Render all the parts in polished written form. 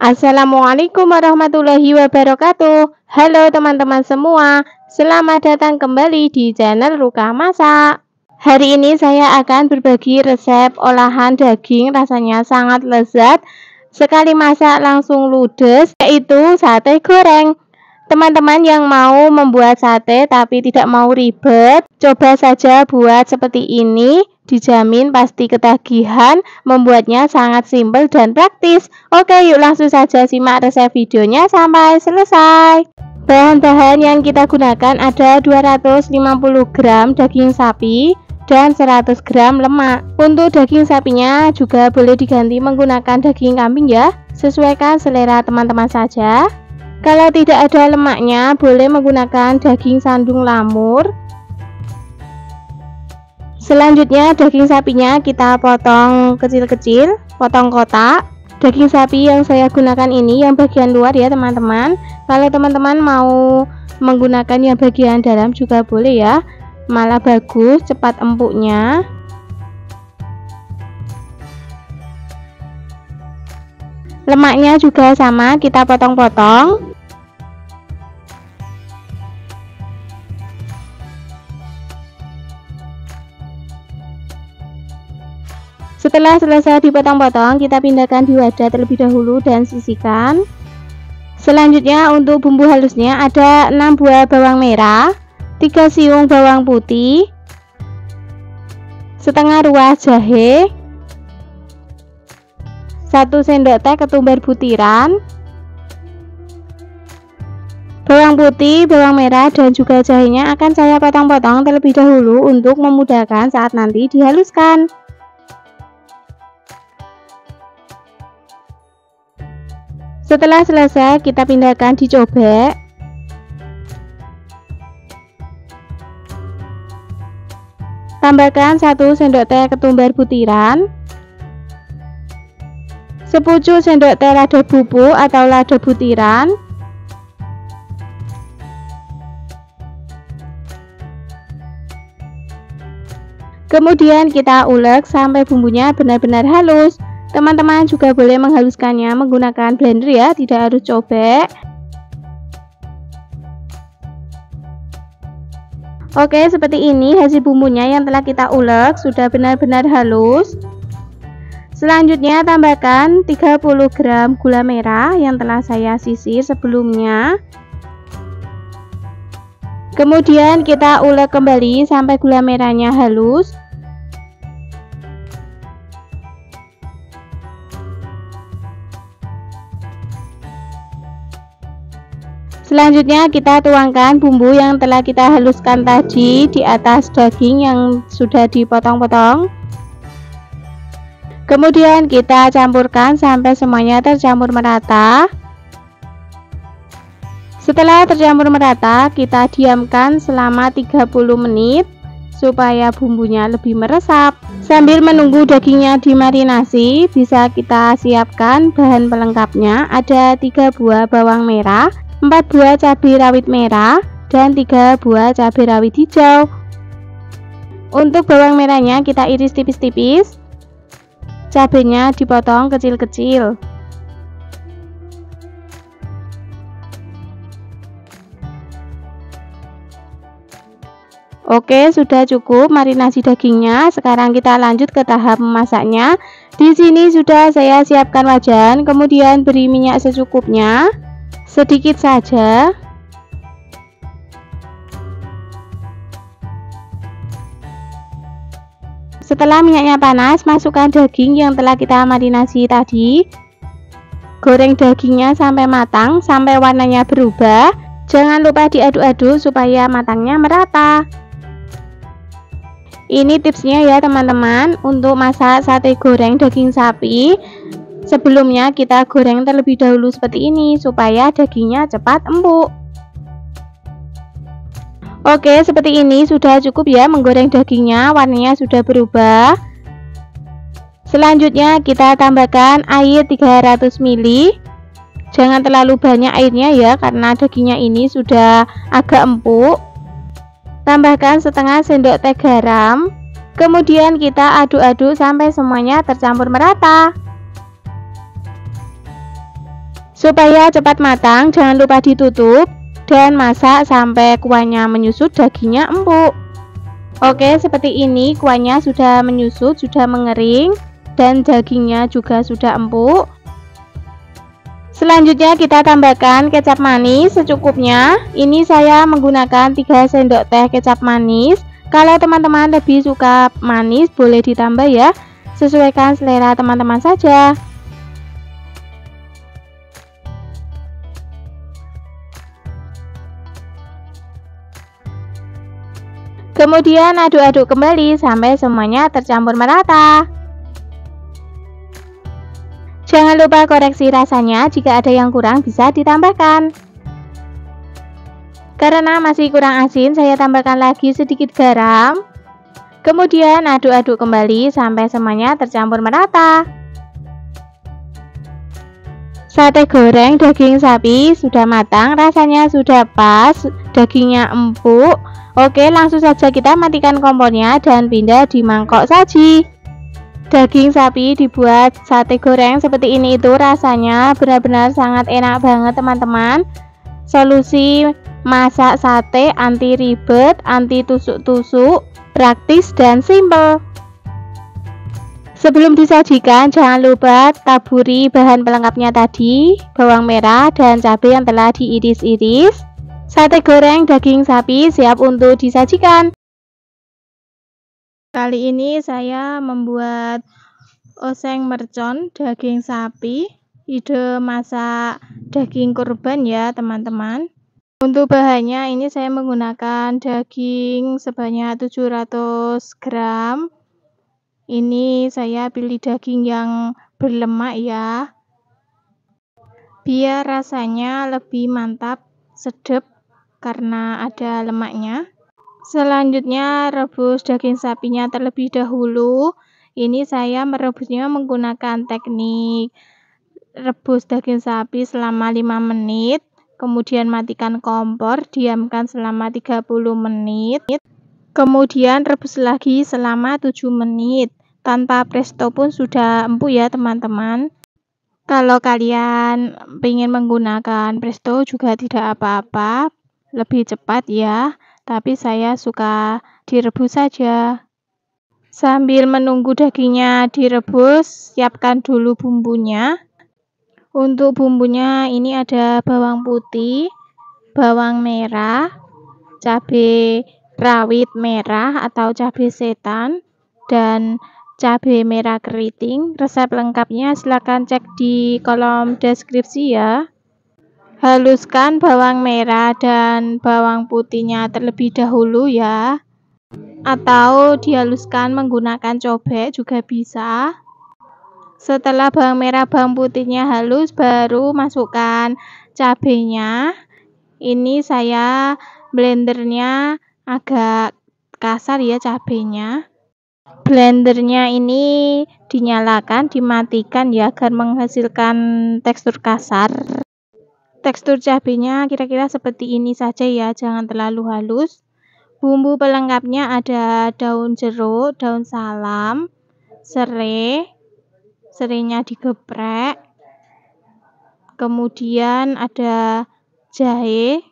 Assalamualaikum warahmatullahi wabarakatuh. Halo teman-teman semua, selamat datang kembali di channel Ruka Masak. Hari ini saya akan berbagi resep olahan daging rasanya sangat lezat. Sekali masak langsung ludes, yaitu sate goreng. Teman-teman yang mau membuat sate tapi tidak mau ribet, coba saja buat seperti ini. Dijamin pasti ketagihan, membuatnya sangat simpel dan praktis. Oke, yuk langsung saja simak resep videonya sampai selesai. Bahan-bahan yang kita gunakan ada 250 gram daging sapi dan 100 gram lemak. Untuk daging sapinya juga boleh diganti menggunakan daging kambing ya, sesuaikan selera teman-teman saja. Kalau tidak ada lemaknya, boleh menggunakan daging sandung lamur. Selanjutnya daging sapinya kita potong kecil-kecil, potong kotak. Daging sapi yang saya gunakan ini yang bagian luar ya teman-teman. Kalau teman-teman mau menggunakan yang bagian dalam juga boleh ya, malah bagus, cepat empuknya. Lemaknya juga sama, kita potong-potong. Setelah selesai dipotong-potong, kita pindahkan di wadah terlebih dahulu dan sisihkan. Selanjutnya untuk bumbu halusnya ada 6 buah bawang merah, 3 siung bawang putih, setengah ruas jahe, 1 sendok teh ketumbar butiran. Bawang putih, bawang merah, dan juga jahenya akan saya potong-potong terlebih dahulu untuk memudahkan saat nanti dihaluskan. Setelah selesai, kita pindahkan di cobek. Tambahkan 1 sendok teh ketumbar butiran, sepucuk sendok teh lada bubuk atau lada butiran, kemudian kita ulek sampai bumbunya benar-benar halus. Teman-teman juga boleh menghaluskannya menggunakan blender ya, tidak harus cobek. Oke, seperti ini hasil bumbunya yang telah kita ulek, sudah benar-benar halus. Selanjutnya tambahkan 30 gram gula merah yang telah saya sisir sebelumnya. Kemudian kita ulek kembali sampai gula merahnya halus. Selanjutnya kita tuangkan bumbu yang telah kita haluskan tadi di atas daging yang sudah dipotong-potong. Kemudian kita campurkan sampai semuanya tercampur merata. Setelah tercampur merata, kita diamkan selama 30 menit supaya bumbunya lebih meresap. Sambil menunggu dagingnya dimarinasi, bisa kita siapkan bahan pelengkapnya. Ada 3 buah bawang merah, 4 buah cabai rawit merah, dan 3 buah cabai rawit hijau. Untuk bawang merahnya kita iris tipis-tipis, cabainya dipotong kecil-kecil. Oke, sudah cukup marinasi dagingnya. Sekarang kita lanjut ke tahap memasaknya. Di sini sudah saya siapkan wajan, kemudian beri minyak secukupnya. Sedikit saja. Setelah minyaknya panas, masukkan daging yang telah kita marinasi tadi. Goreng dagingnya sampai matang, sampai warnanya berubah. Jangan lupa diaduk-aduk supaya matangnya merata. Ini tipsnya ya teman-teman, untuk masak sate goreng daging sapi. Sebelumnya kita goreng terlebih dahulu seperti ini supaya dagingnya cepat empuk. Oke, seperti ini sudah cukup ya menggoreng dagingnya, warnanya sudah berubah. Selanjutnya kita tambahkan air 300 ml. Jangan terlalu banyak airnya ya, karena dagingnya ini sudah agak empuk. Tambahkan setengah sendok teh garam. Kemudian kita aduk-aduk sampai semuanya tercampur merata. Supaya cepat matang, jangan lupa ditutup dan masak sampai kuahnya menyusut, dagingnya empuk. Oke, seperti ini kuahnya sudah menyusut, sudah mengering, dan dagingnya juga sudah empuk. Selanjutnya kita tambahkan kecap manis secukupnya. Ini saya menggunakan 3 sendok teh kecap manis. Kalau teman-teman lebih suka manis, boleh ditambah ya. Sesuaikan selera teman-teman saja. Kemudian aduk-aduk kembali sampai semuanya tercampur merata. Jangan lupa koreksi rasanya, jika ada yang kurang bisa ditambahkan. Karena masih kurang asin, saya tambahkan lagi sedikit garam. Kemudian aduk-aduk kembali sampai semuanya tercampur merata. Sate goreng daging sapi sudah matang, rasanya sudah pas, dagingnya empuk. Oke, langsung saja kita matikan kompornya dan pindah di mangkok saji. Daging sapi dibuat sate goreng seperti ini itu rasanya benar-benar sangat enak banget teman-teman. Solusi masak sate anti ribet, anti tusuk-tusuk, praktis dan simple. Sebelum disajikan, jangan lupa taburi bahan pelengkapnya tadi, bawang merah dan cabai yang telah diiris-iris. Sate goreng daging sapi siap untuk disajikan. Kali ini saya membuat oseng mercon daging sapi. Ide masak daging kurban ya teman-teman. Untuk bahannya ini saya menggunakan daging sebanyak 700 gram. Ini saya pilih daging yang berlemak ya, biar rasanya lebih mantap, sedap karena ada lemaknya. Selanjutnya rebus daging sapinya terlebih dahulu. Ini saya merebusnya menggunakan teknik rebus daging sapi selama 5 menit, kemudian matikan kompor, diamkan selama 30 menit, kemudian rebus lagi selama 7 menit. Tanpa presto pun sudah empuk ya teman-teman. Kalau kalian ingin menggunakan presto juga tidak apa-apa, lebih cepat ya, tapi saya suka direbus saja. Sambil menunggu dagingnya direbus, siapkan dulu bumbunya. Untuk bumbunya ini ada bawang putih, bawang merah, cabai rawit merah atau cabai setan, dan cabai merah keriting. Resep lengkapnya silahkan cek di kolom deskripsi ya. Haluskan bawang merah dan bawang putihnya terlebih dahulu ya, atau dihaluskan menggunakan cobek juga bisa. Setelah bawang merah bawang putihnya halus, baru masukkan cabenya. Ini saya blendernya agak kasar ya cabenya. Blendernya ini dinyalakan, dimatikan ya agar menghasilkan tekstur kasar. Tekstur cabenya kira-kira seperti ini saja ya, jangan terlalu halus. Bumbu pelengkapnya ada daun jeruk, daun salam, serai, serainya digeprek. Kemudian ada jahe,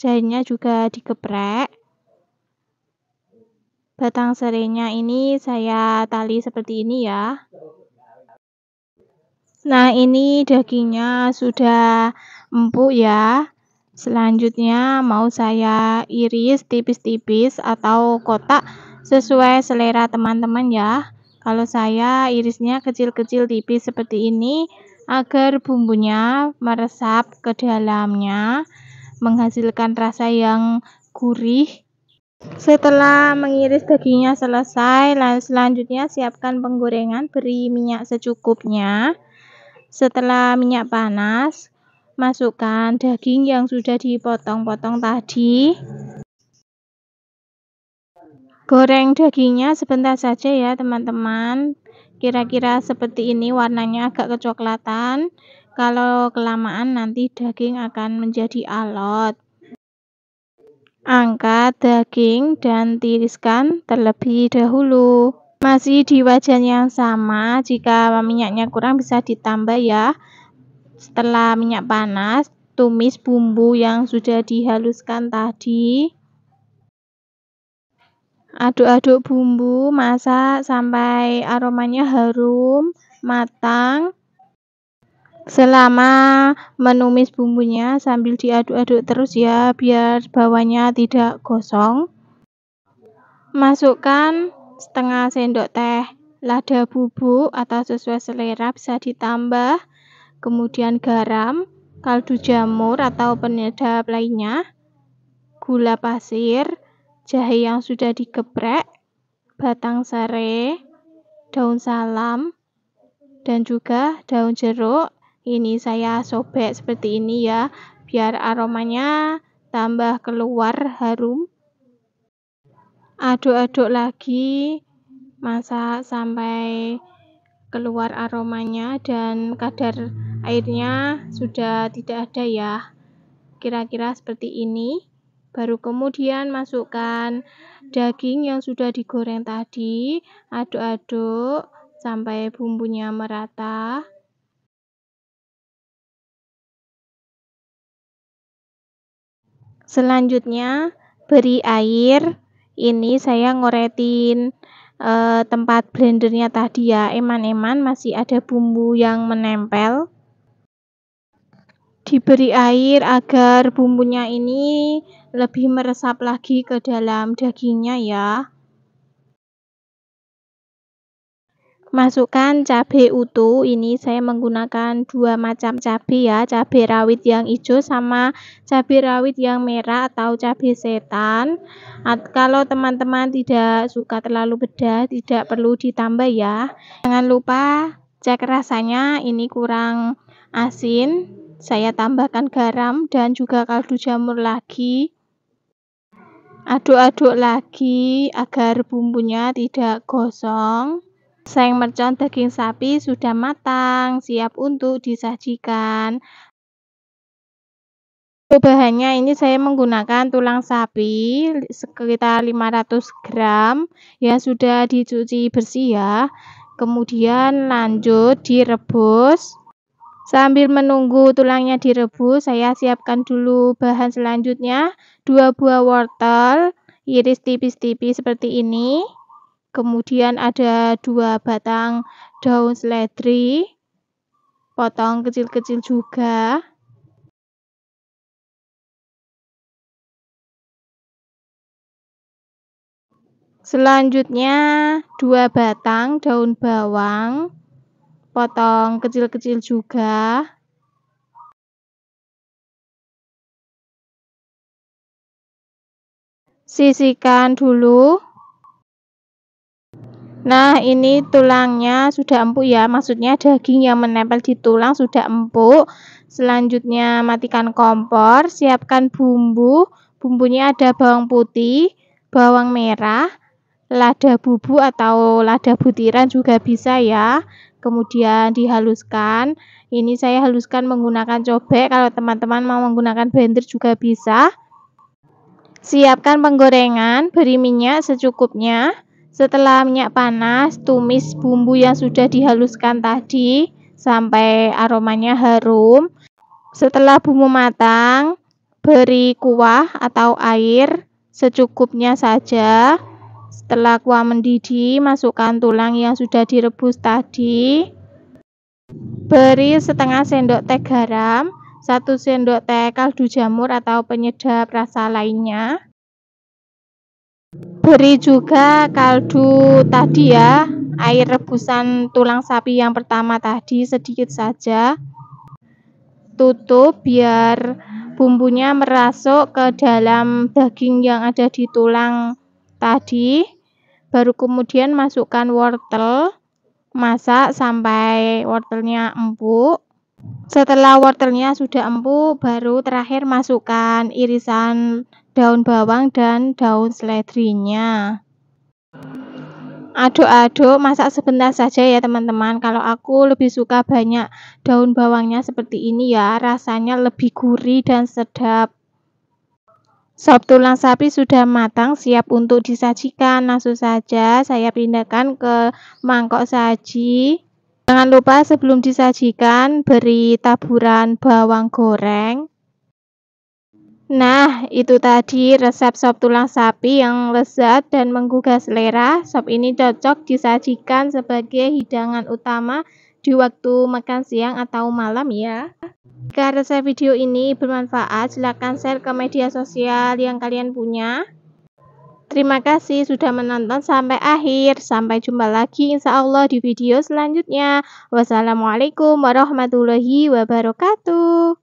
jahenya juga digeprek. Batang serainya ini saya tali seperti ini ya. Nah, ini dagingnya sudah empuk ya. Selanjutnya mau saya iris tipis-tipis atau kotak sesuai selera teman-teman ya. Kalau saya irisnya kecil-kecil tipis seperti ini agar bumbunya meresap ke dalamnya, menghasilkan rasa yang gurih. Setelah mengiris dagingnya selesai, selanjutnya siapkan penggorengan, beri minyak secukupnya. Setelah minyak panas, masukkan daging yang sudah dipotong-potong tadi. Goreng dagingnya sebentar saja ya teman-teman. Kira-kira seperti ini, warnanya agak kecoklatan. Kalau kelamaan nanti daging akan menjadi alot. Angkat daging dan tiriskan terlebih dahulu. Masih di wajan yang sama, jika minyaknya kurang bisa ditambah ya. Setelah minyak panas, tumis bumbu yang sudah dihaluskan tadi. Aduk-aduk bumbu, masak sampai aromanya harum, matang. Selama menumis bumbunya sambil diaduk-aduk terus ya, biar bawahnya tidak gosong. Masukkan setengah sendok teh lada bubuk atau sesuai selera, bisa ditambah. Kemudian garam, kaldu jamur atau penyedap lainnya, gula pasir, jahe yang sudah digeprek, batang serai, daun salam, dan juga daun jeruk. Ini saya sobek seperti ini ya, biar aromanya tambah keluar harum. Aduk-aduk lagi, masak sampai keluar aromanya dan kadar airnya sudah tidak ada ya, kira-kira seperti ini. Baru kemudian masukkan daging yang sudah digoreng tadi, aduk-aduk sampai bumbunya merata. Selanjutnya beri air. Ini saya ngoretin tempat blendernya tadi ya, eman-eman masih ada bumbu yang menempel. Diberi air agar bumbunya ini lebih meresap lagi ke dalam dagingnya ya. Masukkan cabai utuh. Ini saya menggunakan 2 macam cabai ya, cabai rawit yang hijau sama cabai rawit yang merah atau cabai setan. Kalau teman-teman tidak suka terlalu pedas, tidak perlu ditambah ya. Jangan lupa cek rasanya, ini kurang asin, saya tambahkan garam dan juga kaldu jamur lagi. Aduk-aduk lagi agar bumbunya tidak gosong. Saeng mercon daging sapi sudah matang, siap untuk disajikan. Bahannya ini saya menggunakan tulang sapi sekitar 500 gram yang sudah dicuci bersih ya. Kemudian lanjut direbus. Sambil menunggu tulangnya direbus, saya siapkan dulu bahan selanjutnya. 2 buah wortel, iris tipis-tipis seperti ini. Kemudian ada 2 batang daun seledri, potong kecil-kecil juga. Selanjutnya 2 batang daun bawang, potong kecil-kecil juga. Sisihkan dulu. Nah, ini tulangnya sudah empuk ya, maksudnya daging yang menempel di tulang sudah empuk. Selanjutnya matikan kompor, siapkan bumbu. Bumbunya ada bawang putih, bawang merah, lada bubuk atau lada butiran juga bisa ya. Kemudian dihaluskan. Ini saya haluskan menggunakan cobek, kalau teman-teman mau menggunakan blender juga bisa. Siapkan penggorengan, beri minyak secukupnya. Setelah minyak panas, tumis bumbu yang sudah dihaluskan tadi sampai aromanya harum. Setelah bumbu matang, beri kuah atau air secukupnya saja. Setelah kuah mendidih, masukkan tulang yang sudah direbus tadi. Beri setengah sendok teh garam, 1 sendok teh kaldu jamur atau penyedap rasa lainnya. Beri juga kaldu tadi ya, air rebusan tulang sapi yang pertama tadi sedikit saja. Tutup biar bumbunya merasuk ke dalam daging yang ada di tulang tadi. Baru kemudian masukkan wortel, masak sampai wortelnya empuk. Setelah wortelnya sudah empuk, baru terakhir masukkan irisan daun bawang dan daun seledrinya. Aduk-aduk, masak sebentar saja ya teman-teman. Kalau aku lebih suka banyak daun bawangnya seperti ini ya, rasanya lebih gurih dan sedap. Sop tulang sapi sudah matang, siap untuk disajikan. Langsung saja saya pindahkan ke mangkok saji. Jangan lupa sebelum disajikan beri taburan bawang goreng. Nah, itu tadi resep sop tulang sapi yang lezat dan menggugah selera. Sop ini cocok disajikan sebagai hidangan utama di waktu makan siang atau malam ya. Jika resep video ini bermanfaat, silakan share ke media sosial yang kalian punya. Terima kasih sudah menonton sampai akhir. Sampai jumpa lagi insya Allah di video selanjutnya. Wassalamualaikum warahmatullahi wabarakatuh.